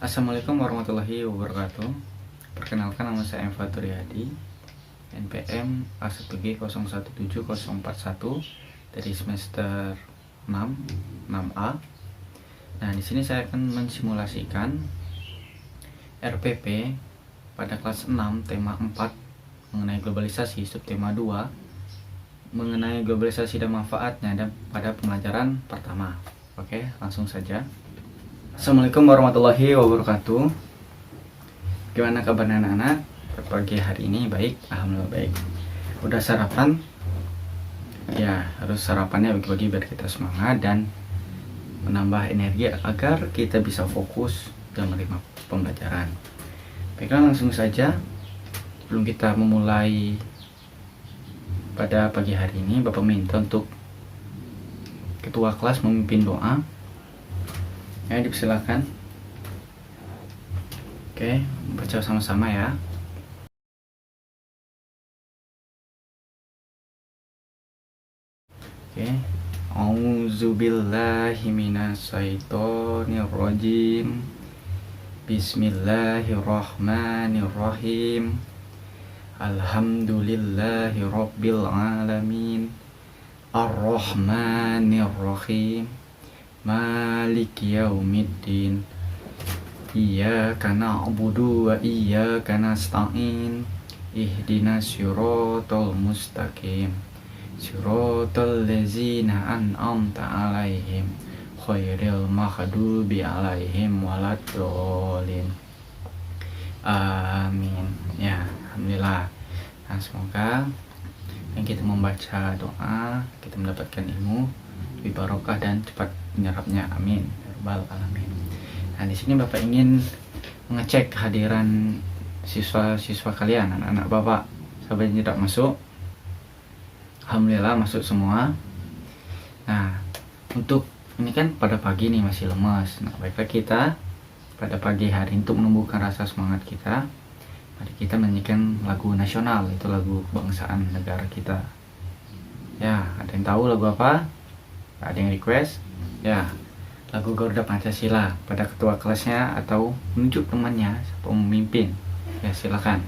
Assalamualaikum warahmatullahi wabarakatuh. Perkenalkan, nama saya M. Faturiyadi, NPM A1G017041 dari semester 6A. Nah, di sini saya akan mensimulasikan RPP pada kelas 6 tema 4 mengenai globalisasi, subtema 2 mengenai globalisasi dan manfaatnya dan pada pembelajaran pertama. Oke, langsung saja. Assalamualaikum warahmatullahi wabarakatuh. Gimana kabarnya anak-anak? Pagi hari ini baik? Alhamdulillah baik. Udah sarapan? Ya, harus sarapannya bagi-bagi biar kita semangat dan menambah energi agar kita bisa fokus dalam menerima pembelajaran. Baiklah, langsung saja. Sebelum kita memulai pada pagi hari ini, Bapak minta untuk ketua kelas memimpin doa. Ya, dipersilakan. Oke, baca sama-sama ya. Oke. Auzubillahi minasyaitonirrajim. Bismillahirrahmanirrahim. Alhamdulillahi rabbil alamin. Ar-Rahmanir-Rahim. Maliki yaumiddin. Iyyaka na'budu wa iyyaka nasta'in. Ihdinas siratal mustaqim. Siratal ladzina an'amta 'alaihim khairil maghdubi 'alaihim waladdallin. Amin. Ya, alhamdulillah. Nah, semoga yang kita membaca doa kita mendapatkan ilmu lebih barokah dan cepat menyerapnya. Amin ya rabbal alamin. Nah, di sini Bapak ingin mengecek kehadiran siswa-siswa kalian, anak-anak Bapak. Sampai tidak masuk? Alhamdulillah masuk semua. Nah, untuk ini kan pada pagi nih masih lemas. Nah, baiklah kita pada pagi hari untuk menumbuhkan rasa semangat kita, mari kita menyanyikan lagu nasional, itu lagu kebangsaan negara kita. Ya, ada yang tahu lagu apa? Ada yang request? Ya, lagu Garuda Pancasila pada ketua kelasnya atau menunjuk temannya siapa memimpin. Ya, silakan.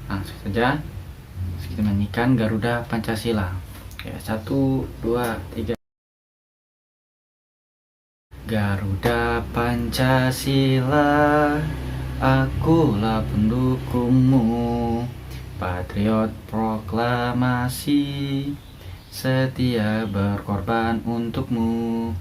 Langsung saja kita nyanyikan Garuda Pancasila. Ya, 1, 2, 3. Garuda Pancasila, akulah pendukungmu, patriot proklamasi, setia berkorban untukmu.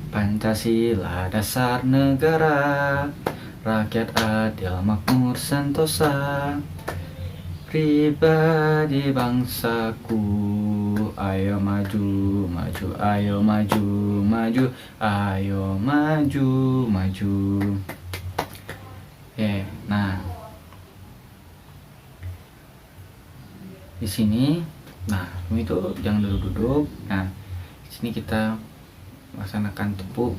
Pancasila dasar negara, rakyat adil makmur sentosa, pribadi bangsaku. Ayo maju, maju, ayo maju, maju, ayo maju, maju. Nah, di sini, nah itu jangan duduk-duduk. Nah, di sini kita laksanakan tepuk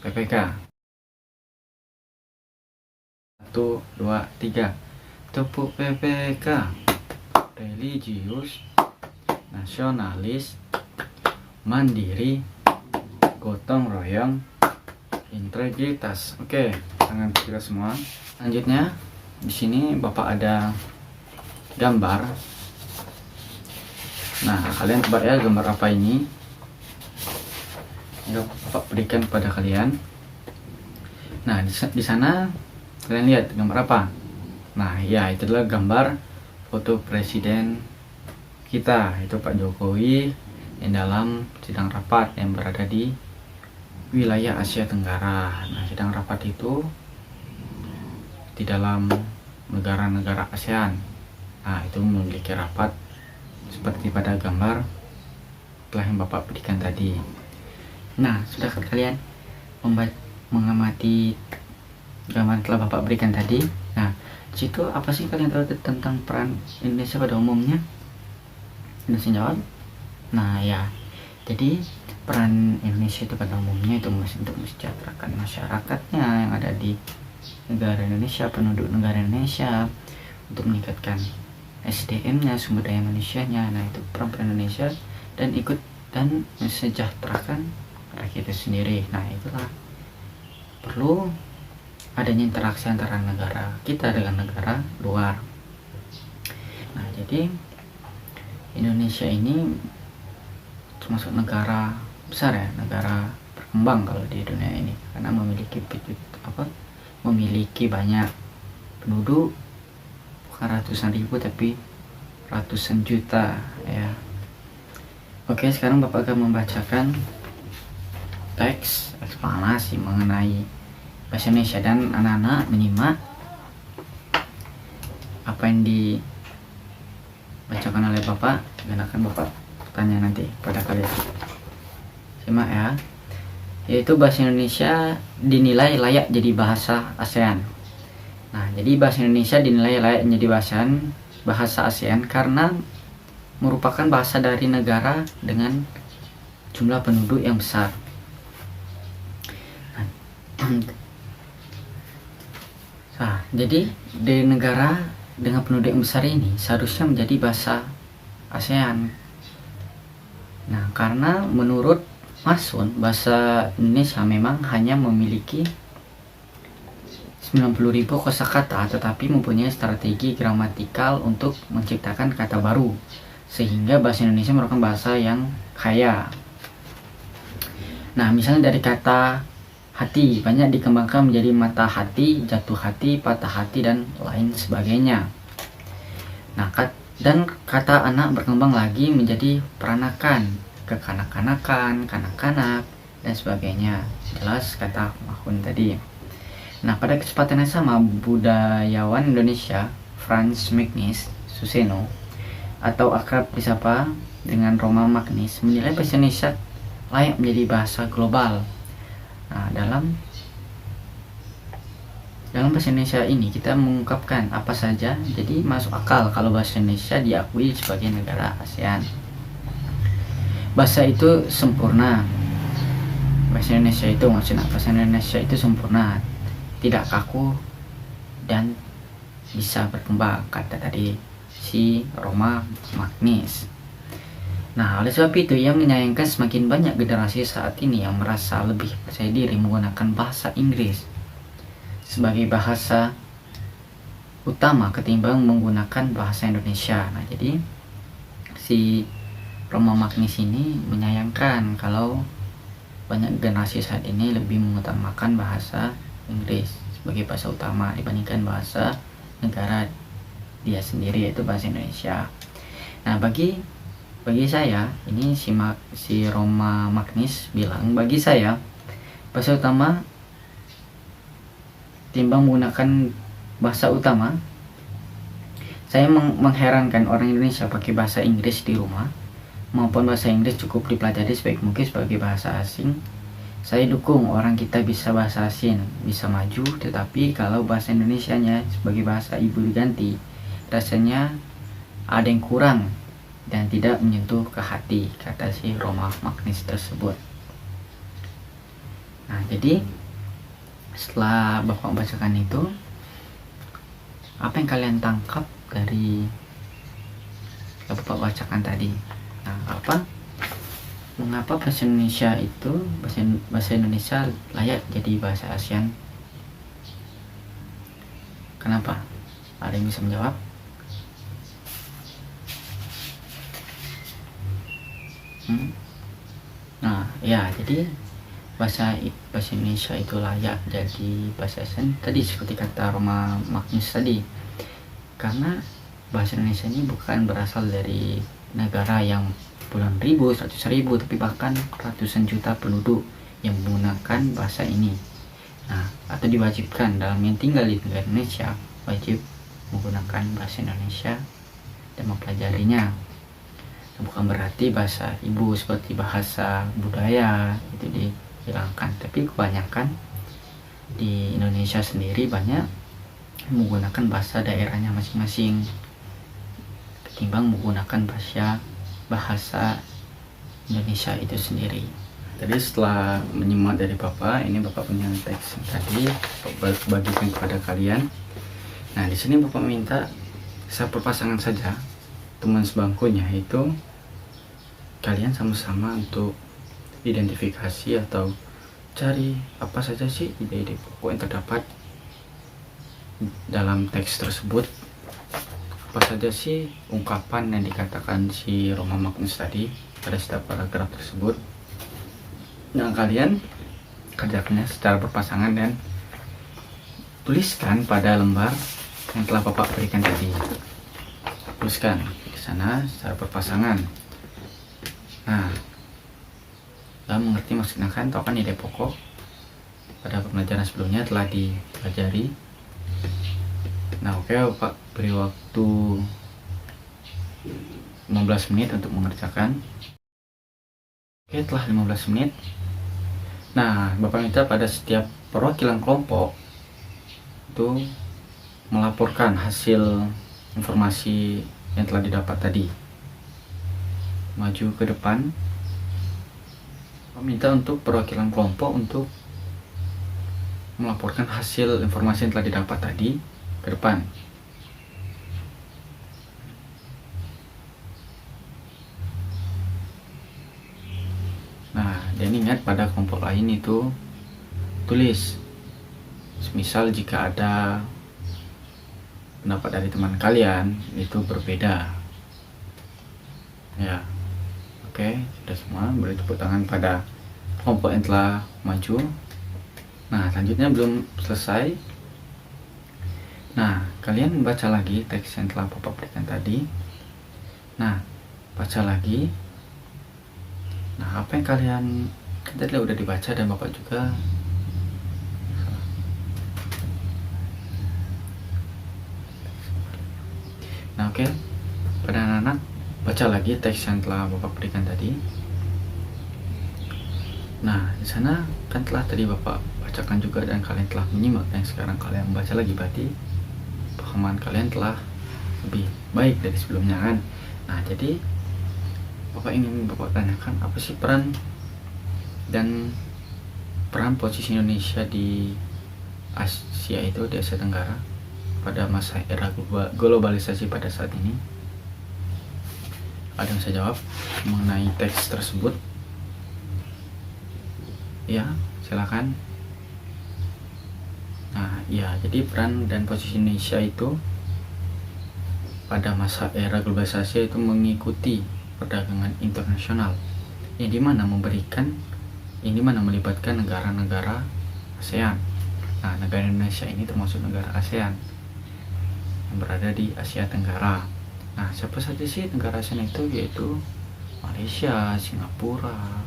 PPK. 1, 2, 3. Tepuk PPK. Religius, nasionalis, mandiri, gotong royong, integritas. Oke, tangan kita semua. Selanjutnya, di sini Bapak ada gambar. Nah, kalian tebak ya gambar apa ini? Yang Bapak berikan kepada kalian. Nah, di sana kalian lihat gambar apa? Nah, ya, itu adalah gambar foto presiden kita, itu Pak Jokowi yang dalam sidang rapat yang berada di wilayah Asia Tenggara. Nah, sidang rapat itu di dalam negara-negara ASEAN. Nah, itu memiliki rapat seperti pada gambar telah yang Bapak berikan tadi. Nah, sudah kalian mengamati gambar telah Bapak berikan tadi? Nah, situ apa sih kalian tahu tentang peran Indonesia pada umumnya? Indonesia jawab. Nah, ya, jadi peran Indonesia itu pada umumnya itu untuk mensejahterakan masyarakatnya yang ada di negara Indonesia, penduduk negara Indonesia, untuk meningkatkan SDM-nya, sumber daya manusianya. Nah, itu peran Indonesia dan ikut dan mensejahterakan rakyat itu sendiri. Nah, itulah perlu adanya interaksi antara negara kita dengan negara luar. Nah, jadi Indonesia ini termasuk negara besar ya, negara berkembang kalau di dunia ini, karena memiliki banyak penduduk, bukan ratusan ribu tapi ratusan juta ya. Oke, sekarang Bapak akan membacakan teks eksplanasi mengenai bahasa Indonesia dan anak-anak menyimak apa yang dibacakan oleh Bapak dan akan Bapak tanya nanti pada kalian. Simak ya. Yaitu bahasa Indonesia dinilai layak jadi bahasa ASEAN. Nah, jadi bahasa Indonesia dinilai layak menjadi bahasa ASEAN karena merupakan bahasa dari negara dengan jumlah penduduk yang besar. Nah, jadi di negara dengan penduduk yang besar ini seharusnya menjadi bahasa ASEAN. Nah, karena menurut Masun, bahasa Indonesia memang hanya memiliki 90.000 kosakata, tetapi mempunyai strategi gramatikal untuk menciptakan kata baru, sehingga bahasa Indonesia merupakan bahasa yang kaya. Nah, misalnya dari kata hati banyak dikembangkan menjadi mata hati, jatuh hati, patah hati, dan lain sebagainya. Nah, dan kata anak berkembang lagi menjadi peranakan, kekanak-kanakan, kanak-kanak, dan sebagainya. Jelas kata Mahun tadi. Nah, pada kesempatan yang sama, budayawan Indonesia Franz Magnus Suseno atau akrab disapa dengan Roma Magnis menilai bahasa Indonesia layak menjadi bahasa global. Nah, dalam bahasa Indonesia ini kita mengungkapkan apa saja, jadi masuk akal kalau bahasa Indonesia diakui sebagai negara ASEAN. Bahasa itu sempurna. Bahasa Indonesia itu sempurna, tidak kaku dan bisa berkembang, kata tadi si Roma Magnis. Nah, oleh sebab itu ia menyayangkan semakin banyak generasi saat ini yang merasa lebih percaya diri menggunakan bahasa Inggris sebagai bahasa utama ketimbang menggunakan bahasa Indonesia. Nah, jadi si Roma Magnis ini menyayangkan kalau banyak generasi saat ini lebih mengutamakan bahasa Inggris sebagai bahasa utama dibandingkan bahasa negara dia sendiri, yaitu bahasa Indonesia. Nah, bagi saya ini si Roma Magnis bilang, bagi saya bahasa utama timbang menggunakan bahasa utama. Saya mengherankan orang Indonesia pakai bahasa Inggris di rumah maupun bahasa Inggris cukup dipelajari sebaik mungkin sebagai bahasa asing. Saya dukung orang kita bisa bahasa asing, bisa maju, tetapi kalau bahasa Indonesianya sebagai bahasa ibu diganti, rasanya ada yang kurang dan tidak menyentuh ke hati, kata si Roma Magnis tersebut. Nah, jadi setelah Bapak membacakan itu, apa yang kalian tangkap dari yang Bapak bacakan tadi? Nah, mengapa bahasa Indonesia itu bahasa Indonesia layak jadi bahasa ASEAN? Kenapa? Ada yang bisa menjawab? Nah, ya, jadi bahasa Indonesia itu layak jadi bahasa ASEAN tadi seperti kata Roma Magnis tadi, karena bahasa Indonesia ini bukan berasal dari negara yang puluhan ribu, 100 ribu, tapi bahkan ratusan juta penduduk yang menggunakan bahasa ini. Nah, atau diwajibkan dalam yang tinggal di negara Indonesia wajib menggunakan bahasa Indonesia dan mempelajarinya. Bukan berarti bahasa ibu seperti bahasa budaya itu dihilangkan, tapi kebanyakan di Indonesia sendiri banyak menggunakan bahasa daerahnya masing-masing ketimbang menggunakan bahasa Indonesia itu sendiri. Jadi setelah menyimak dari Bapak, ini Bapak punya teks tadi bagikan kepada kalian. Nah, di sini Bapak minta satu pasangan saja teman sebangkunya, itu kalian sama-sama untuk identifikasi atau cari apa saja sih ide-ide pokok yang terdapat dalam teks tersebut apa saja sih ungkapan yang dikatakan si Romo Magnus tadi pada setiap paragraf tersebut. Nah, kalian kerjakannya secara berpasangan dan tuliskan pada lembar yang telah Bapak berikan tadi. Tuliskan di sana secara berpasangan. Nah, dalam mengerti maksudnya kan, tahu kan ide pokok pada pembelajaran sebelumnya telah dipelajari. Nah, oke, Bapak beri waktu 15 menit untuk mengerjakan. Oke, telah 15 menit. Nah, Bapak minta pada setiap perwakilan kelompok itu melaporkan hasil informasi yang telah didapat tadi. Maju ke depan. Bapak minta untuk perwakilan kelompok untuk melaporkan hasil informasi yang telah didapat tadi ke depan. Nah, dan ingat pada kelompok lain itu tulis. Misal jika ada pendapat dari teman kalian itu berbeda. Ya. Oke, sudah semua. Beri tepuk tangan pada kelompok yang telah maju. Nah, selanjutnya belum selesai. Nah, kalian baca lagi teks yang telah Bapak berikan tadi. Nah, baca lagi. Nah, apa yang kalian tadi udah dibaca dan Bapak juga Nah, oke. Pada anak-anak baca lagi teks yang telah Bapak berikan tadi. Nah, di sana kan telah tadi Bapak bacakan juga dan kalian telah menyimak, yang sekarang kalian membaca lagi, berarti pemahaman kalian telah lebih baik dari sebelumnya kan. Nah, jadi Bapak ingin Bapak tanyakan apa sih peran posisi Indonesia di Asia itu, di Asia Tenggara pada masa era globalisasi pada saat ini. Ada yang bisa jawab mengenai teks tersebut? Ya, silakan. Nah, ya, jadi peran dan posisi Indonesia itu pada masa era globalisasi itu mengikuti perdagangan internasional yang dimana melibatkan negara-negara ASEAN. Nah, negara Indonesia ini termasuk negara ASEAN yang berada di Asia Tenggara. Nah, siapa saja sih negara ASEAN itu? Yaitu Malaysia, Singapura,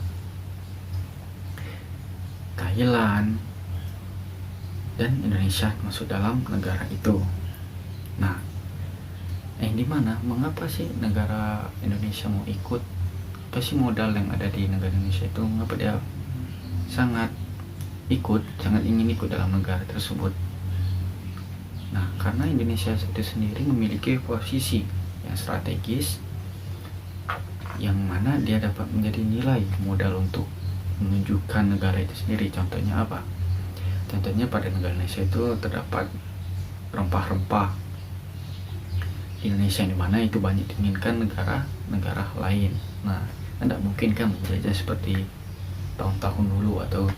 Thailand, dan Indonesia masuk dalam negara itu. Nah, yang dimana mengapa sih negara Indonesia mau ikut? Apa sih modal yang ada di negara Indonesia itu? Mengapa dia sangat ingin ikut dalam negara tersebut? Nah, karena Indonesia itu sendiri memiliki posisi yang strategis, yang mana dia dapat menjadi nilai modal untuk menunjukkan negara itu sendiri. Contohnya apa? Contohnya pada negara Indonesia itu terdapat rempah-rempah Indonesia, yang dimana itu banyak diinginkan negara-negara lain. Nah, tidak mungkin kan menjajah seperti tahun-tahun dulu atau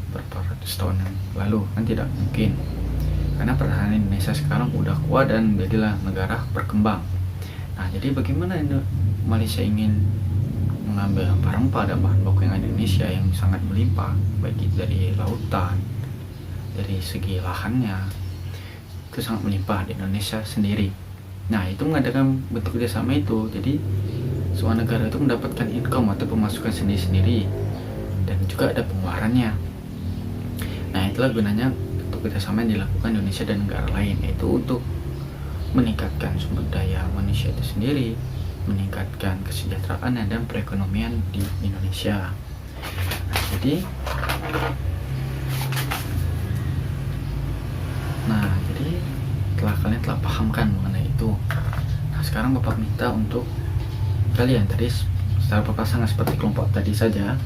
beberapa ratus tahun yang lalu, kan tidak mungkin. Karena pertahanan Indonesia sekarang udah kuat dan jadilah negara berkembang. Nah, jadi bagaimana Malaysia ingin mengambil rempah-rempah dan bahan baku yang ada di Indonesia yang sangat melimpah, baik itu dari lautan, dari segi lahannya, itu sangat melimpah di Indonesia sendiri. Nah, itu mengadakan bentuk kerjasama itu. Jadi, semua negara itu mendapatkan income atau pemasukan sendiri-sendiri, dan juga ada pengeluarannya. Nah, itulah gunanya untuk kerjasama yang dilakukan Indonesia dan negara lain, yaitu untuk meningkatkan sumber daya manusia itu sendiri, meningkatkan kesejahteraan dan perekonomian di Indonesia. Nah, jadi kalian telah pahamkan mengenai itu. Nah, sekarang Bapak minta untuk kalian tadi secara berpasangan seperti kelompok tadi saja,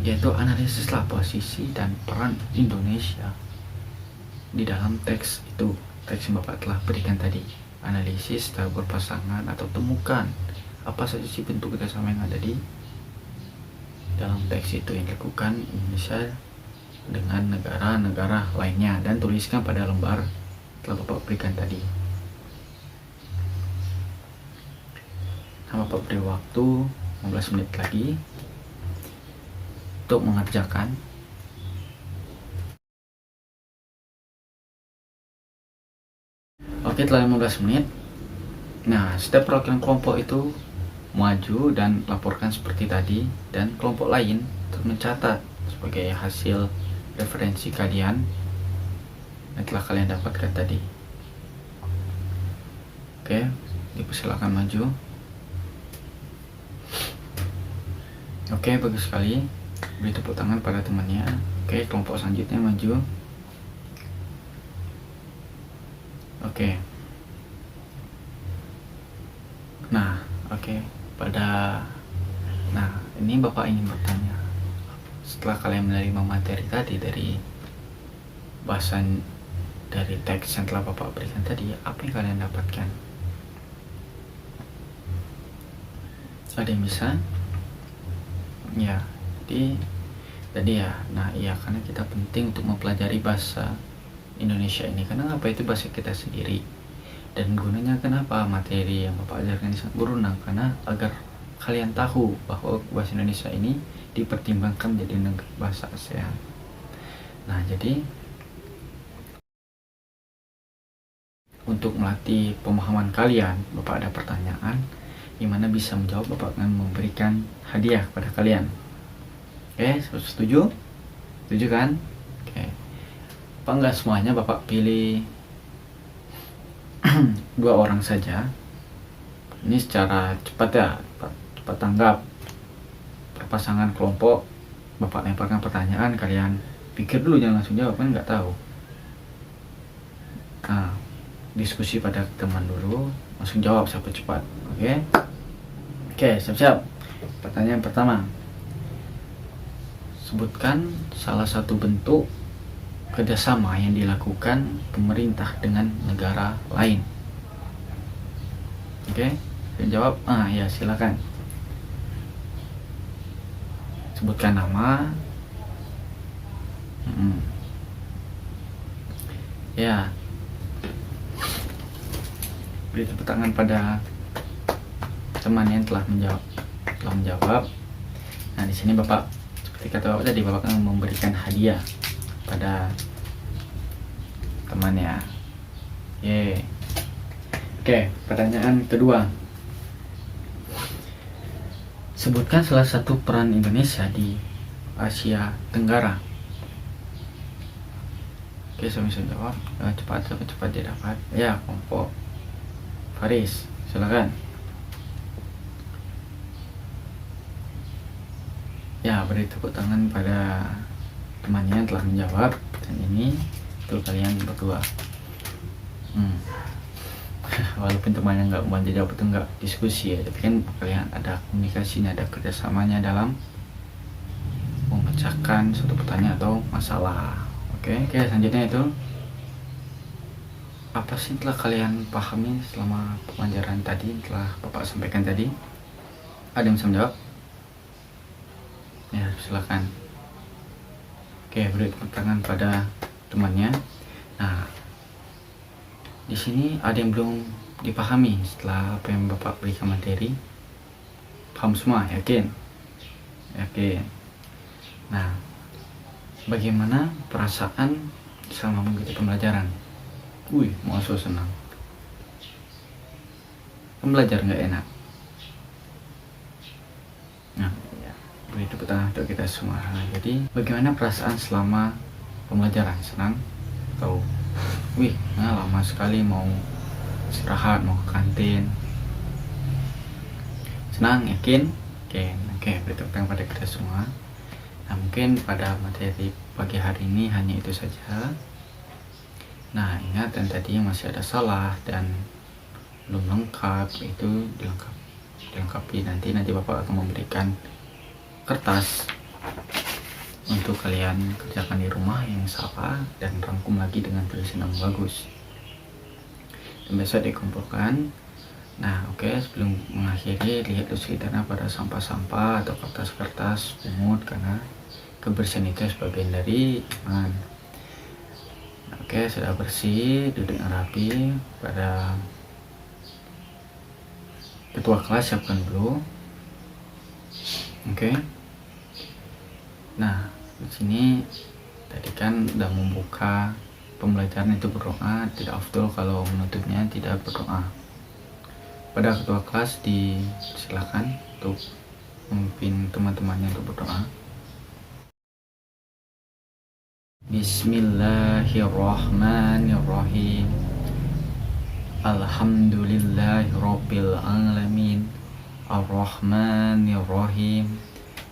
yaitu analisislah posisi dan peran Indonesia di dalam teks itu, teks yang Bapak telah berikan tadi. Analisis secara berpasangan atau temukan apa saja sih bentuk kerjasama yang ada di dalam teks itu yang dilakukan Indonesia dengan negara-negara lainnya, dan tuliskan pada lembar telah Bapak berikan tadi. Nah, Bapak beri waktu 15 menit lagi untuk mengerjakan. Oke, telah 15 menit. Nah, setiap perwakilan kelompok itu maju dan laporkan seperti tadi, dan kelompok lain untuk mencatat sebagai hasil referensi kalian yang telah kalian dapatkan tadi. Oke, dipersilakan maju. Oke, bagus sekali. Beri tepuk tangan pada temannya. Oke, kelompok selanjutnya maju. Oke. Nah, oke. Nah, ini Bapak ingin bertanya. Setelah kalian menerima materi tadi dari bahasan dari teks yang telah Bapak berikan tadi, apa yang kalian dapatkan? Ada yang bisa? Ya, jadi ya, nah iya, karena kita penting untuk mempelajari bahasa Indonesia ini, karena apa, itu bahasa kita sendiri. Dan gunanya kenapa materi yang Bapak ajarkan ini sangat berguna, karena agar kalian tahu bahwa bahasa Indonesia ini dipertimbangkan menjadi bahasa ASEAN. Nah, jadi untuk melatih pemahaman kalian, Bapak ada pertanyaan gimana bisa menjawab, Bapak akan memberikan hadiah kepada kalian. Oke, setuju? Setuju kan? Oke. Apa enggak semuanya Bapak pilih 2 orang saja. Ini secara cepat ya, cepat tanggap. Perpasangan kelompok, Bapak lemparkan pertanyaan, kalian pikir dulu, jangan langsung jawab, kan nggak tahu. Nah, diskusi pada teman dulu, langsung jawab siapa cepat. Oke, siap-siap. Pertanyaan pertama, sebutkan salah satu bentuk kerjasama yang dilakukan pemerintah dengan negara lain. Oke, jawab. Ya, silakan. Sebutkan nama. Ya, beri tepuk tangan pada teman yang telah menjawab. Nah, di sini Bapak, seperti kata Bapak tadi, Bapak akan memberikan hadiah pada temannya. Oke, pertanyaan kedua. Sebutkan salah satu peran Indonesia di Asia Tenggara. Oke, saya bisa jawab. Cepat dia dapat. Ya, kelompok Faris, silakan. Ya, beri tepuk tangan pada temannya yang telah menjawab. Dan ini untuk kalian berdua. Walaupun temannya nggak mau jawab, itu nggak diskusi ya, tapi kan kalian ada komunikasinya, ada kerjasamanya dalam memecahkan suatu pertanyaan atau masalah. Oke, selanjutnya itu, apa sih telah kalian pahami selama pembelajaran tadi yang telah Bapak sampaikan tadi? Ada yang bisa menjawab? Ya, silakan. Oke, beri tepuk tangan pada temannya. Nah, di sini ada yang belum dipahami setelah apa yang Bapak berikan materi? Paham semua? Yakin? Nah, bagaimana perasaan selama mengikuti pembelajaran? Masuk senang. Belajar nggak enak? Nah, ya, beri tepuk tangan untuk kita semua. Jadi, bagaimana perasaan selama pembelajaran? Senang? Atau lama sekali mau istirahat, mau ke kantin? Senang? Yakin? Oke, beri tepuk tangan pada kita semua. Nah, mungkin pada materi pagi hari ini hanya itu saja. Nah, ingat yang tadi masih ada salah dan belum lengkap, itu dilengkapi nanti Bapak akan memberikan kertas untuk kalian kerjakan di rumah yang salah dan rangkum lagi dengan tulisan yang bagus. Dan besok dikumpulkan. Nah, sebelum mengakhiri, lihat di sekitarnya pada sampah-sampah atau kertas-kertas pungut, karena kebersihan itu sebagian dari iman. Oke, sudah bersih, duduk yang rapi. Pada ketua kelas siapkan dulu. Oke. Nah, di sini tadi kan udah membuka pembelajaran itu berdoa, tidak afdol kalau menutupnya tidak berdoa. Pada ketua kelas disilakan untuk memimpin teman-temannya untuk berdoa. Bismillahirrahmanirrahim. Alhamdulillahirabbil alamin. Ar-Rahmanirrahim.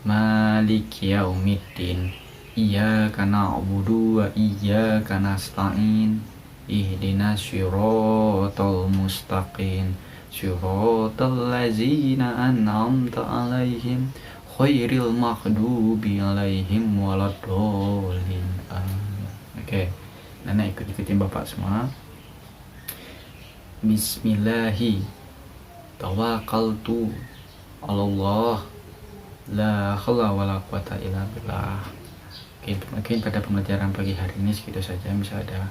Maliki yaumiddin. Iyyaka na'budu wa iyyaka nasta'in. Ihdinas siratal mustaqim. Siratal ladzina an'amta 'alaihim khairil maghdubi 'alaihim waladdallin. Oke. Nenek ikutin Bapak semua. Bismillahi tawakkaltu 'alallah la haula wala quwata illa billah. Oke, mungkin pada pembelajaran pagi hari ini segitu saja. Bisa ada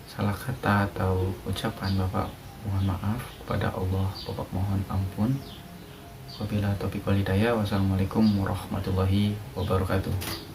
salah kata atau ucapan Bapak mohon maaf kepada Allah, Bapak mohon ampun. Wabillahi taufiq wal hidayah. Wassalamualaikum warahmatullahi wabarakatuh.